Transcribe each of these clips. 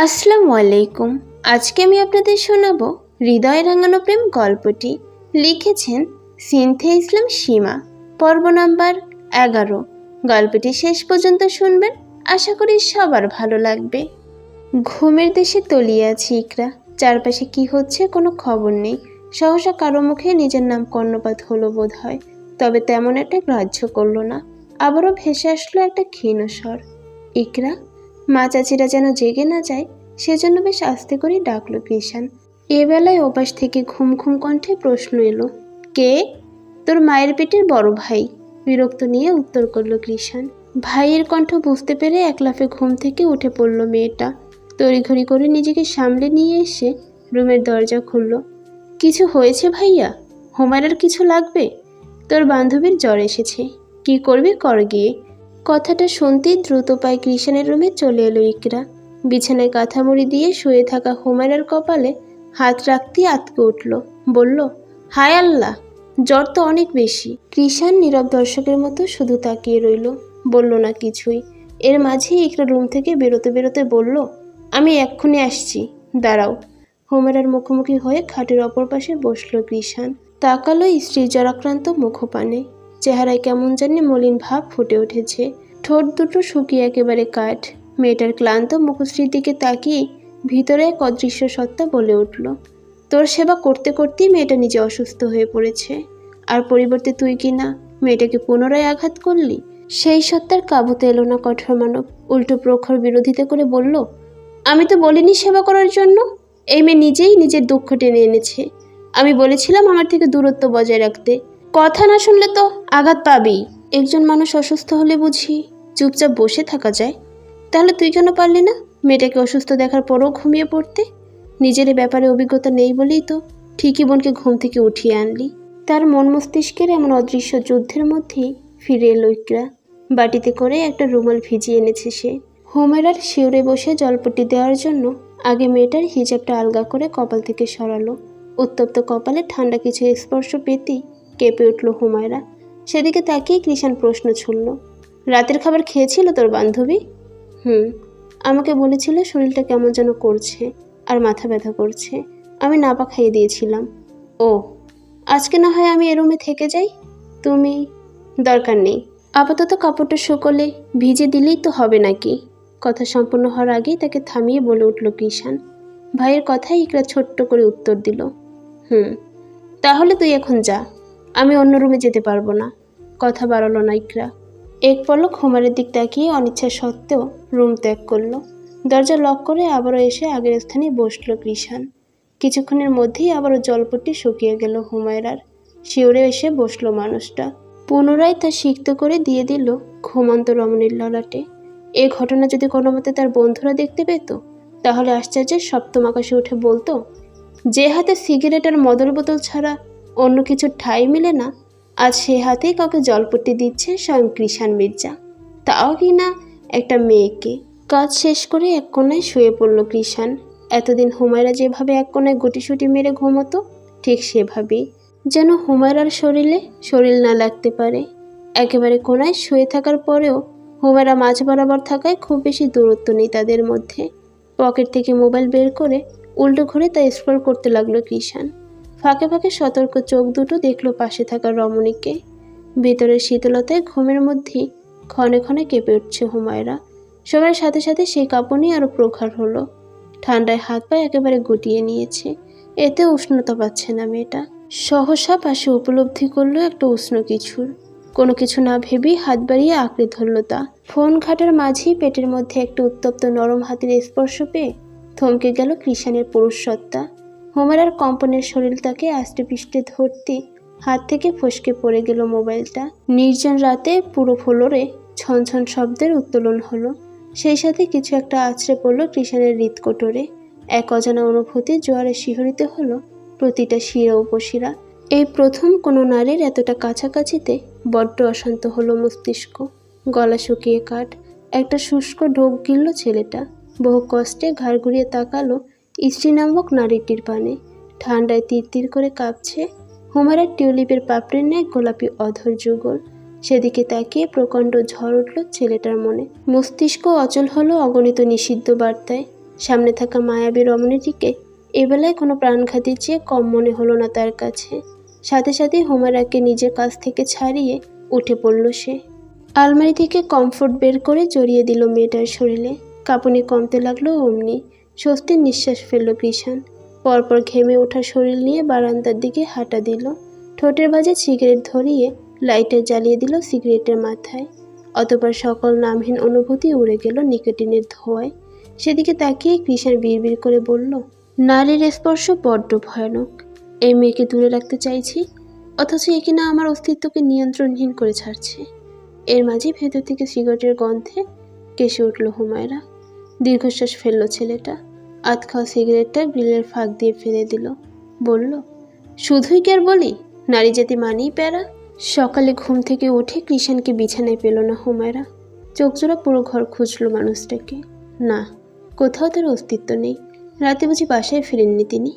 আসসালামু আলাইকুম। আজকে আমি আপনাদের শোনাবো হৃদয় রাঙানো প্রেম গল্পটি। লিখেছেন সিনথিয়া ইসলাম সীমা। পর্ব নাম্বার 11। গল্পটি শেষ পর্যন্ত শুনবেন, আশা করি সবার ভালো লাগবে। ঘুমের দেশে তলিয়ে আছে ইকরা। চারপাশে কি হচ্ছে কোনো খবর নেই। সহসা কারো মুখে নিজের নাম কর্ণপাত হলো বোধ হয়, তবে তেমন একটা গ্রাহ্য করলো না। আবারও ভেসে আসলো একটা ক্ষীণ স্বর, ইকরা। মা চাচিরা যেন জেগে না যায় সেজন্য বেশ আস্তে করে ডাকলো কৃষাণ। এ বেলায় ওপাশ থেকে ঘুম ঘুম কণ্ঠে প্রশ্ন এলো, কে? তোর মায়ের পেটের বড় ভাই, বিরক্ত নিয়ে উত্তর করলো কৃষাণ। ভাইয়ের কণ্ঠ বুঝতে পেরে এক লাফে ঘুম থেকে উঠে পড়ল মেয়েটা। তড়িঘড়ি করে নিজেকে সামলে নিয়ে এসে রুমের দরজা খুলল। কিছু হয়েছে ভাইয়া? হোমায়রার কিছু লাগবে? তোর বান্ধবীর জ্বর এসেছে, কি করবি কর গিয়ে। কথাটা শুনতেই দ্রুত পায়ে কৃষাণের রুমে চলে এলো ইকরা। বিছানায় কাঁথামুড়ি দিয়ে শুয়ে থাকা হুমায়রার কপালে হাত রাখতেই আঁতকে উঠল। বলল, হায় আল্লাহ, জ্বর তো অনেক বেশি। কৃষাণ নীরব দর্শকের মতো শুধু তাকিয়ে রইল, বলল না কিছুই। এর মাঝেই ইকরা রুম থেকে বেরোতে বেরোতে বলল, আমি এক্ষুনি আসছি, দাঁড়াও। হুমায়রার মুখোমুখি হয়ে খাটের অপর পাশে বসল কৃষাণ। তাকালো স্ত্রীর জ্বরাক্রান্ত মুখপানে। চেহারায় কেমন জানি মলিন ভাব ফুটে উঠেছে, ঠোঁট দুটো শুকিয়ে একেবারে কাঠ। মেয়েটার ক্লান্ত মুখশ্রীর দিকে তাকিয়ে ভিতরে এক অদৃশ্য সত্তা বলে উঠল, তোর সেবা করতে করতেই মেয়েটা নিজে অসুস্থ হয়ে পড়েছে, আর পরিবর্তে তুই কি না মেয়েটাকে পুনরায় আঘাত করলি। সেই সত্তার কাবুতে এলো না কঠোর মানব, উল্টো প্রখর বিরোধিতা করে বলল, আমি তো বলিনি সেবা করার জন্য। এই মেয়ে নিজেই নিজের দুঃখ টেনে এনেছে। আমি বলেছিলাম আমার থেকে দূরত্ব বজায় রাখতে। কথা না শুনলে তো আঘাত পাবেই। একজন মানুষ অসুস্থ হলে বুঝি চুপচাপ বসে থাকা যায়? তাহলে তুই কেন পারলি না মেয়েটাকে অসুস্থ দেখার পরও ঘুমিয়ে পড়তে? নিজের ব্যাপারে অভিজ্ঞতা নেই বলেই তো ঠিকই বোনকে ঘুম থেকে উঠিয়ে আনলি। তার মন মস্তিষ্কের এমন অদৃশ্য যুদ্ধের মধ্যেই ফিরে এলো ইকরা। বাটিতে করে একটা রুমাল ভিজিয়ে এনেছে সে। হুমায়রার শিউরে বসে জলপট্টি দেওয়ার জন্য আগে মেয়েটার হিজাবটা আলগা করে কপাল থেকে সরালো। উত্তপ্ত কপালে ঠান্ডা কিছু স্পর্শ পেতেই কেঁপে উঠল হুমায়রা। সেদিকে তাকিয়ে কৃষাণ প্রশ্ন ছুড়ল, রাতের খাবার খেয়েছিল তোর বান্ধবী? আমাকে বলেছিল শরীরটা কেমন যেন করছে আর মাথা ব্যথা করছে, আমি নাপা খাইয়ে দিয়েছিলাম। ও, আজকে না হয় আমি এ রুমে থেকে যাই? তুমি? দরকার নেই, আপাতত কাপড়টা শুকোলে ভিজে দিলেই তো হবে নাকি। কথা সম্পূর্ণ হওয়ার আগেই তাকে থামিয়ে বলে উঠল কৃষাণ। ভাইয়ের কথায় ইকরা ছোট্ট করে উত্তর দিল, তাহলে তুই এখন যা, আমি অন্য রুমে যেতে পারবো না। কথা বাড়ালো না ইকরা। এক পলক হুমারের দিক তাকিয়ে অনিচ্ছা সত্ত্বেও রুম ত্যাগ করলো। দরজা লক করে আবারও এসে আগের স্থানে বসল কৃষাণ। কিছুক্ষণের মধ্যেই আবারও জলপট্টি শুকিয়ে গেল হুমায়রার। শিউরে এসে বসলো মানুষটা। পুনরায় তা সিক্ত করে দিয়ে দিল ঘুমন্ত রমণীর ললাটে। এ ঘটনা যদি কোনো মতে তার বন্ধুরা দেখতে পেত, তাহলে আশ্চর্যের সপ্তম আকাশে উঠে বলতো, যে হাতে সিগারেট আর মদের বোতল ছাড়া অন্য কিছু ঠাঁই মিলে না, আজ সে হাতেই কাউকে জলপট্টি দিচ্ছে স্বয়ং কৃষাণ মির্জা, তাও কি না একটা মেয়েকে। কাজ শেষ করে এক কোণায় শুয়ে পড়ল কৃষাণ। এতদিন হুমায়রা যেভাবে এক কোণায় গুটিসুটি মেরে ঘুমতো, ঠিক সেভাবেই যেন হুমায়রার শরীরে শরীর না লাগতে পারে। একেবারে কোণায় শুয়ে থাকার পরেও হুমায়রা মাঝ বরাবর থাকায় খুব বেশি দূরত্ব নেই তাদের মধ্যে। পকেট থেকে মোবাইল বের করে উল্টো ঘুরে তা স্ক্রল করতে লাগলো কৃষাণ। ফাঁকে ফাঁকে সতর্ক চোখ দুটো দেখলো পাশে থাকা রমণীকে। ভেতরের শীতলতায় ঘুমের মধ্যেই ক্ষণে ক্ষণে কেঁপে উঠছে হুমায়রা। সময়ের সাথে সাথে সেই কাঁপুনি আরো প্রখর হলো। ঠান্ডায় হাত পা একেবারে গুটিয়ে নিয়েছে, এতে উষ্ণতা পাচ্ছে না মেয়েটা। সহসা পাশে উপলব্ধি করলো একটা উষ্ণ কিছুর। কোনো কিছু না ভেবেই হাত বাড়িয়ে আঁকড়ে ধরল তা। ফোন ঘাটার মাঝেই পেটের মধ্যে একটা উত্তপ্ত নরম হাতের স্পর্শ পেয়ে থমকে গেল কৃষাণের পুরুষ সত্তা। হুমায়রার কম্পনের শরীর তাকে আষ্টে পিষ্টে ধরতে হাত থেকে ফসকে পড়ে গেল মোবাইলটা। নির্জন রাতে পুরো ফ্লোরে ছনছন শব্দের উত্তোলন হলো। সেই সাথে কিছু একটা আছড়ে পড়ল কৃষাণের হৃৎকোটরে। এক অজানা অনুভূতি জোয়ারে শিহরিত হলো প্রতিটা শিরা উপশিরা। এই প্রথম কোনো নারীর এতটা কাছাকাছিতে বড্ড অশান্ত হলো মস্তিষ্ক। গলা শুকিয়ে কাঠ, একটা শুষ্ক ঢোক গিলল ছেলেটা। বহু কষ্টে ঘাড় ঘুরিয়ে তাকালো স্ত্রী নামক নারীটির পানে। ঠান্ডায় তিরতির করে কাঁপছে হুমায়রার টিউলিপের পাপড়ির ন্যায় গোলাপি অধর যুগল। সেদিকে তাকিয়ে প্রকাণ্ড ঝড় উঠল ছেলেটার মনে। মস্তিষ্ক অচল হলো অগণিত নিষিদ্ধ বার্তায়। সামনে থাকা মায়াবী রমণীটিকে এবেলায় কোনো প্রাণঘাতীর চেয়ে কম মনে হলো না তার কাছে। সাথে সাথেই হুমায়রাকে নিজের কাছ থেকে ছাড়িয়ে উঠে পড়ল সে। আলমারি থেকে কমফোর্ট বের করে জড়িয়ে দিল মেয়েটার শরীরে। কাঁপুনি কমতে লাগলো অমনি। স্বস্তির নিঃশ্বাস ফেলল কৃষাণ। পরপর ঘেমে ওঠা শরীর নিয়ে বারান্দার দিকে হাঁটা দিল। ঠোঁটের ভাঁজে সিগারেট ধরিয়ে লাইটার জ্বালিয়ে দিল সিগারেটের মাথায়। অতঃপর সকল নামহীন অনুভূতি উড়ে গেল নিকোটিনের ধোঁয়ায়। সেদিকে তাকিয়ে কৃষাণ বিড়বিড় করে বলল, নারীর স্পর্শ বড্ড ভয়ানক। এই মেয়েকে দূরে রাখতে চাইছি, অথচ এ কিনা আমার অস্তিত্বকে নিয়ন্ত্রণহীন করে ছাড়ছে। এর মাঝে ভেতর থেকে সিগারেটের গন্ধে কেসে উঠল হুমায়রা। দীর্ঘশ্বাস ফেলল ছেলেটা। আধ খাওয়া সিগারেটটা গ্রিলের ফাঁক দিয়ে ফেলে দিল। বলল, শুধুই কি আর বলি, নারী জাতি মানেই প্যারা। সকালে ঘুম থেকে উঠে কৃষাণকে বিছানায় পেল না হুমায়রা। চোখজোড়া পুরো ঘর খুঁজল মানুষটাকে। না, কোথাও তার অস্তিত্ব নেই। রাতে বুঝি বাসায় ফিরেননি তিনি?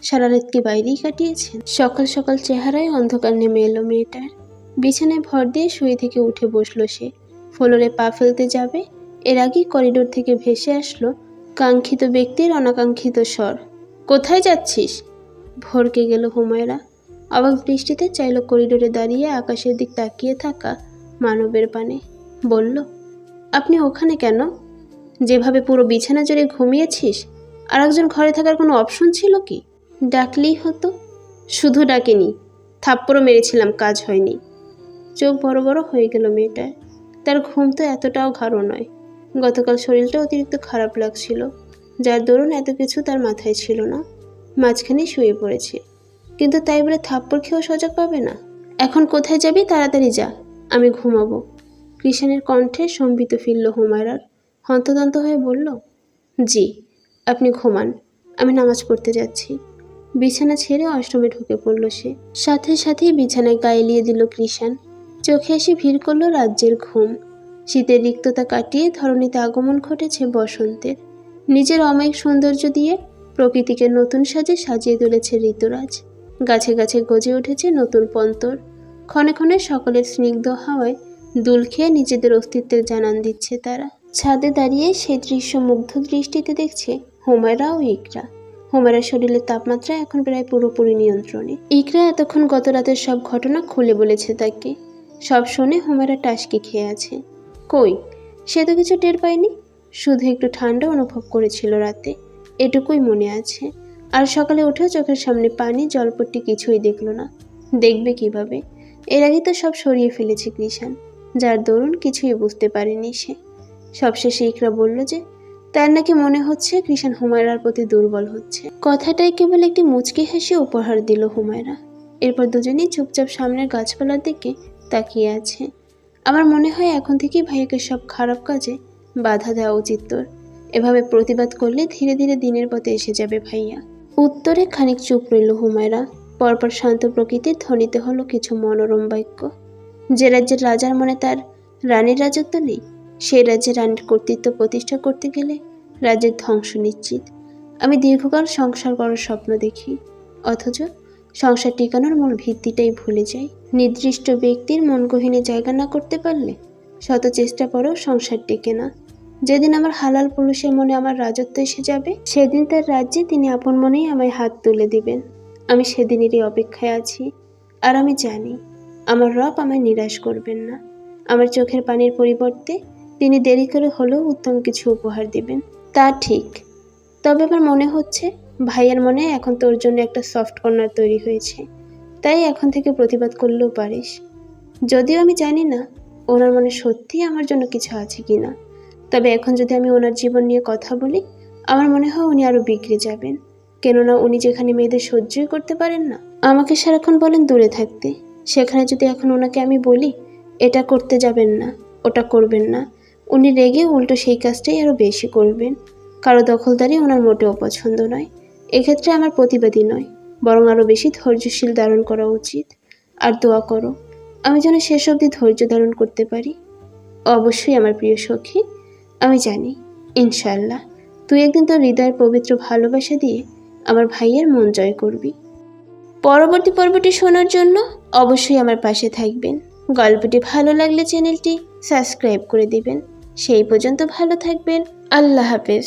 সারা রাত কি বাইরেই কাটিয়েছেন? সকাল সকাল চেহারায় অন্ধকার নেমে এলো মেয়েটার। বিছানায় ভর দিয়ে শুয়ে থেকে উঠে বসল সে। ফ্লোরে পা ফেলতে যাবে, এর আগেই করিডোর থেকে ভেসে আসলো কাঙ্ক্ষিত ব্যক্তির অনাকাঙ্ক্ষিত স্বর। কোথায় যাচ্ছিস? ভরকে গেল হুমায়রা। অবাক দৃষ্টিতে চাইল করিডোরে দাঁড়িয়ে আকাশের দিক তাকিয়ে থাকা মানবের পানে। বলল, আপনি ওখানে কেন? যেভাবে পুরো বিছানা জুড়ে ঘুমিয়েছিস, আর একজন ঘরে থাকার কোনো অপশন ছিল কি? ডাকলেই হতো। শুধু ডাকিনি, থাপ্পড়ও মেরেছিলাম, কাজ হয়নি। চোখ বড় বড় হয়ে গেল মেয়েটার। তার ঘুম তো এতটাও গাঢ় নয়। গতকাল শরীরটা অতিরিক্ত খারাপ লাগছিল, যার দরুন এত কিছু তার মাথায় ছিল না। মাঝখানে শুয়ে পড়েছে, কিন্তু তাই বলে থাপ্পড় খেয়েও সজাগ পাবে না। এখন কোথায় যাবি? তাড়াতাড়ি যা, আমি ঘুমাবো। কৃষাণের কণ্ঠে সম্বিত ফিরল হুমায়রার। হন্তদন্ত হয়ে বলল, জি, আপনি ঘুমান, আমি নামাজ পড়তে যাচ্ছি। বিছানা ছেড়ে অষ্টমে ঢুকে পড়ল সে। সাথে সাথেই বিছানায় গায়ে লিয়ে দিল কৃষাণ। চোখে এসে ভিড় করল রাজ্যের ঘুম। শীতের রিক্ততা কাটিয়ে ধরণীতে আগমন ঘটেছে বসন্তের। নিজের অমায়িক সৌন্দর্য দিয়ে প্রকৃতিকে নতুন সাজে সাজিয়ে তুলেছে ঋতুরাজ। গাছে গাছে গজে উঠেছে নতুন পন্তর। ক্ষণে ক্ষণে সকলের স্নিগ্ধ হাওয়ায় দুল খেয়ে নিজেদের অস্তিত্বের জানান দিচ্ছে তারা। ছাদে দাঁড়িয়ে সেই দৃশ্য মুগ্ধ দৃষ্টিতে দেখছে হুমায়রা ও ইকরা। হুমায়রার শরীরের তাপমাত্রা এখন প্রায় পুরোপুরি নিয়ন্ত্রণে। ইকরা এতক্ষণ গত রাতের সব ঘটনা খুলে বলেছে তাকে। সব শুনে হুমায়রা টাসকি খেয়ে আছে। কই, সে তো কিছু টের পায়নি, শুধু একটু ঠান্ডা অনুভব করেছিল রাতে, এটুকুই মনে আছে। আর সকালে উঠেও চোখের সামনে পানি, জলপট্টি কিছুই দেখল না। দেখবে কিভাবে? এর আগে তো সব সরিয়ে ফেলেছে কৃষাণ, যার দরুন কিছুই বুঝতে পারেনি সে। সবশেষে ইকরা বলল যে তার নাকি মনে হচ্ছে কৃষাণ হুমায়রার প্রতি দুর্বল হচ্ছে। কথাটাই কেবল একটি মুচকি হেসে উপহার দিল হুমায়রা। এরপর দুজনেই চুপচাপ সামনের গাছপালার দিকে তাকিয়ে আছে। আমার মনে হয় এখন থেকেই ভাইয়াকে সব খারাপ কাজে বাধা দেওয়া উচিত তোর। এভাবে প্রতিবাদ করলে ধীরে ধীরে দিনের পথে এসে যাবে ভাইয়া। উত্তরে খানিক চুপ রইল হুমায়রা। পরপর শান্ত প্রকৃতির ধ্বনিতে হলো কিছু মনোরম বাক্য। যে রাজ্যের রাজার মনে তার রানীর রাজত্ব নেই, সেই রাজ্যে রানীর কর্তৃত্ব প্রতিষ্ঠা করতে গেলে রাজ্যের ধ্বংস নিশ্চিত। আমি দীর্ঘকাল সংসার করার স্বপ্ন দেখি, অথচ সংসার টিকানোর মূল ভিত্তিটাই ভুলে যাই। নির্দিষ্ট ব্যক্তির মন গহীনে জায়গা না করতে পারলে শত চেষ্টা পরেও সংসার টিকে না। যেদিন আমার হালাল পুরুষের মনে আমার রাজত্ব এসে যাবে, সেদিন তার রাজ্যে তিনি আপন মনেই আমায় হাত তুলে দিবেন। আমি সেদিনেরই অপেক্ষায় আছি। আর আমি জানি আমার রব আমায় নিরাশ করবেন না। আমার চোখের পানির পরিবর্তে তিনি দেরি করে হলেও উত্তম কিছু উপহার দিবেন। তা ঠিক, তবে আমার মনে হচ্ছে ভাইয়ের মনে এখন তোর জন্য একটা সফট কর্নার তৈরি হয়েছে, তাই এখন থেকে প্রতিবাদ করলেও পারিস। যদিও আমি জানি না ওনার মনে সত্যিই আমার জন্য কিছু আছে কি না, তবে এখন যদি আমি ওনার জীবন নিয়ে কথা বলি, আমার মনে হয় উনি আরও বিগড়ে যাবেন। কেননা উনি যেখানে মেয়েদের সহ্যই করতে পারেন না, আমাকে সারাক্ষণ বলেন দূরে থাকতে, সেখানে যদি এখন ওনাকে আমি বলি এটা করতে যাবেন না, ওটা করবেন না, উনি রেগে উল্টো সেই কাজটাই আরও বেশি করবেন। কারো দখলদারি ওনার মোটেও পছন্দ নয়। এক্ষেত্রে আমার প্রতিবাদী নয়, বরং আরও বেশি ধৈর্যশীল ধারণ করা উচিত। আর দোয়া করো আমি যেন শেষ অবধি ধৈর্য ধারণ করতে পারি। অবশ্যই আমার প্রিয় সখী, আমি জানি ইনশাআল্লাহ তুই একদিন তোর হৃদয়ের পবিত্র ভালোবাসা দিয়ে আমার ভাইয়ের মন জয় করবি। পরবর্তী পর্বটি শোনার জন্য অবশ্যই আমার পাশে থাকবেন। গল্পটি ভালো লাগলে চ্যানেলটি সাবস্ক্রাইব করে দিবেন। সেই পর্যন্ত ভালো থাকবেন। আল্লাহ হাফেজ।